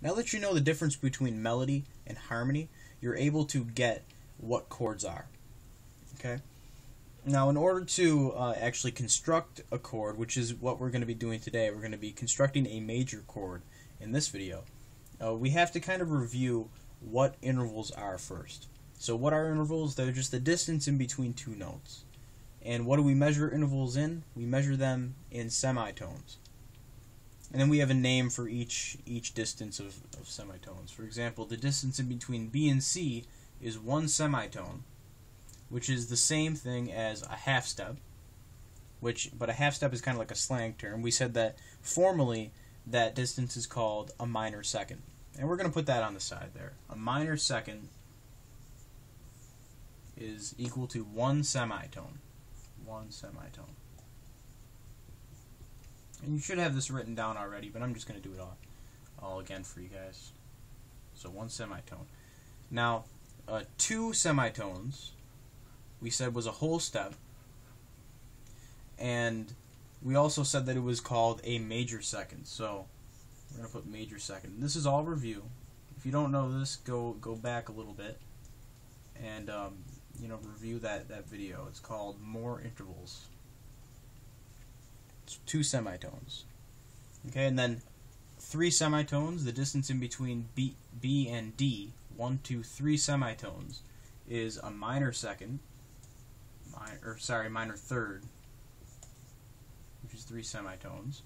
Now that you know the difference between melody and harmony, you're able to get what chords are. Okay? Now, in order to actually construct a chord, which is what we're going to be doing today, we're going to be constructing a major chord in this video. We have to kind of review what intervals are first. So what are intervals? They're just the distance in between two notes. And what do we measure intervals in? We measure them in semitones. And then we have a name for each distance of semitones. For example, the distance in between B and C is one semitone, which is the same thing as a half step, but a half step is kind of like a slang term. We said that formally that distance is called a minor second. And we're going to put that on the side there. A minor second is equal to one semitone. One semitone. And you should have this written down already, but I'm just going to do it all again for you guys. So one semitone. Now, two semitones, we said was a whole step, and we also said that it was called a major second. So we're going to put major second. This is all review. If you don't know this, go back a little bit and review that video. It's called More Intervals. It's two semitones. Okay, and then three semitones, the distance in between B and D, 1, 2, 3 semitones, is a minor second, minor third, which is 3 semitones.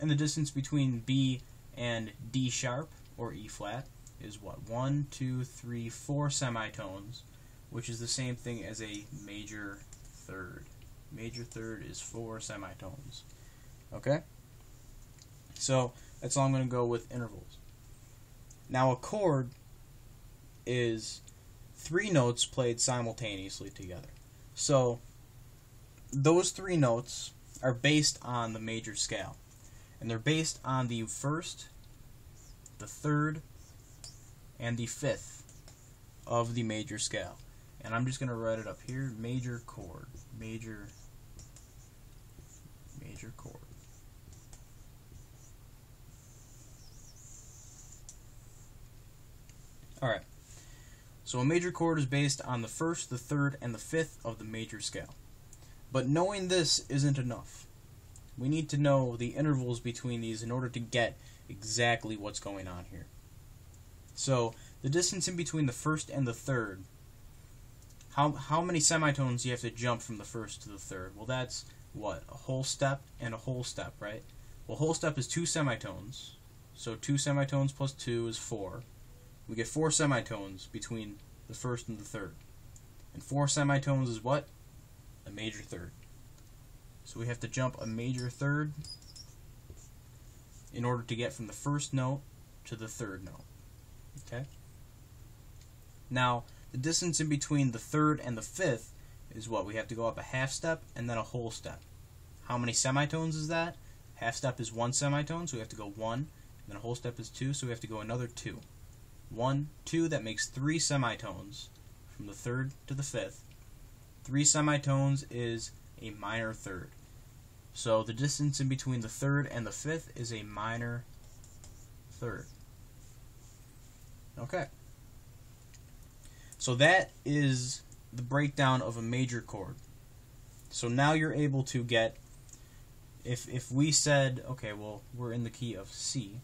And the distance between B and D sharp, or E flat, is what? 1, 2, 3, 4 semitones, which is the same thing as a major third. Major third is 4 semitones. Okay? So, that's all I'm going to go with intervals. Now, a chord is 3 notes played simultaneously together. So, those 3 notes are based on the major scale. And they're based on the 1st, the 3rd, and the 5th of the major scale. And I'm just going to write it up here. Major chord. Major chord. Alright. So a major chord is based on the 1st, the 3rd, and the 5th of the major scale. But knowing this isn't enough. We need to know the intervals between these in order to get exactly what's going on here. So the distance in between the 1st and the 3rd, how many semitones do you have to jump from the 1st to the 3rd? Well, that's what? A whole step and a whole step, right? Well, whole step is 2 semitones. So 2 semitones plus 2 is 4. We get 4 semitones between the 1st and the 3rd. And 4 semitones is what? A major third. So we have to jump a major third in order to get from the 1st note to the 3rd note. Okay? Now, the distance in between the 3rd and the 5th is what? We have to go up a half step and then a whole step. How many semitones is that? Half step is 1 semitone, so we have to go 1. And then a whole step is 2, so we have to go another 2. 1, 2, that makes 3 semitones from the 3rd to the 5th. 3 semitones is a minor third. So the distance in between the 3rd and the 5th is a minor third. Okay. So that is the breakdown of a major chord. So now you're able to get, if we said, okay, well, we're in the key of C,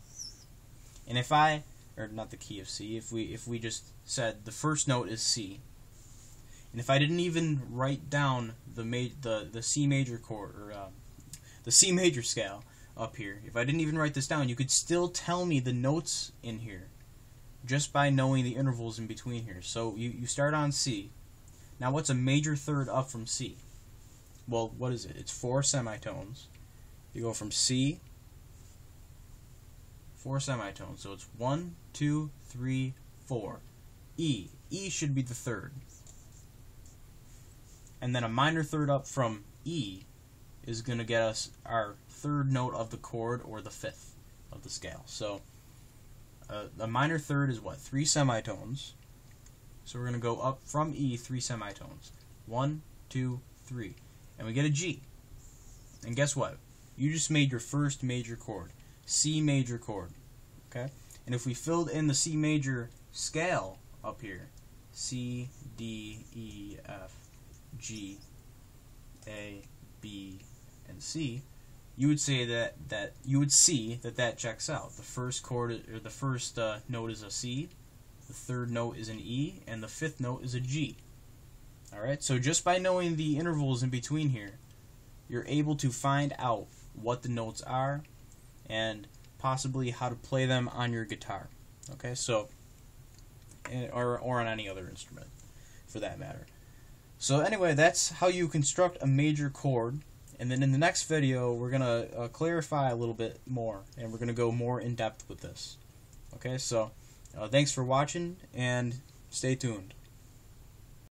and if I, or not the key of C, if we just said the first note is C, and if I didn't even write down the C major chord, or the C major scale up here, if I didn't even write this down, you could still tell me the notes in here just by knowing the intervals in between here. So you start on C. Now what's a major third up from C? Well, what is it? It's 4 semitones. You go from C, 4 semitones. So it's 1, 2, 3, 4. E. E should be the 3rd. And then a minor third up from E is going to get us our 3rd note of the chord, or the 5th of the scale. So a minor third is what? 3 semitones. So we're going to go up from E 3 semitones. 1, 2, 3. And we get a G. And guess what? You just made your first major chord. C major chord. Okay? And if we filled in the C major scale up here, C, D, E, F, G, A, B, and C, you would say that you would see that checks out. The first chord, or the first note is a C, the third note is an E, and the fifth note is a G. Alright, so just by knowing the intervals in between here, you're able to find out what the notes are and possibly how to play them on your guitar. Okay, so, or on any other instrument for that matter. So anyway, that's how you construct a major chord. And then in the next video, we're going to clarify a little bit more, and we're going to go more in depth with this. Okay, so thanks for watching, and stay tuned.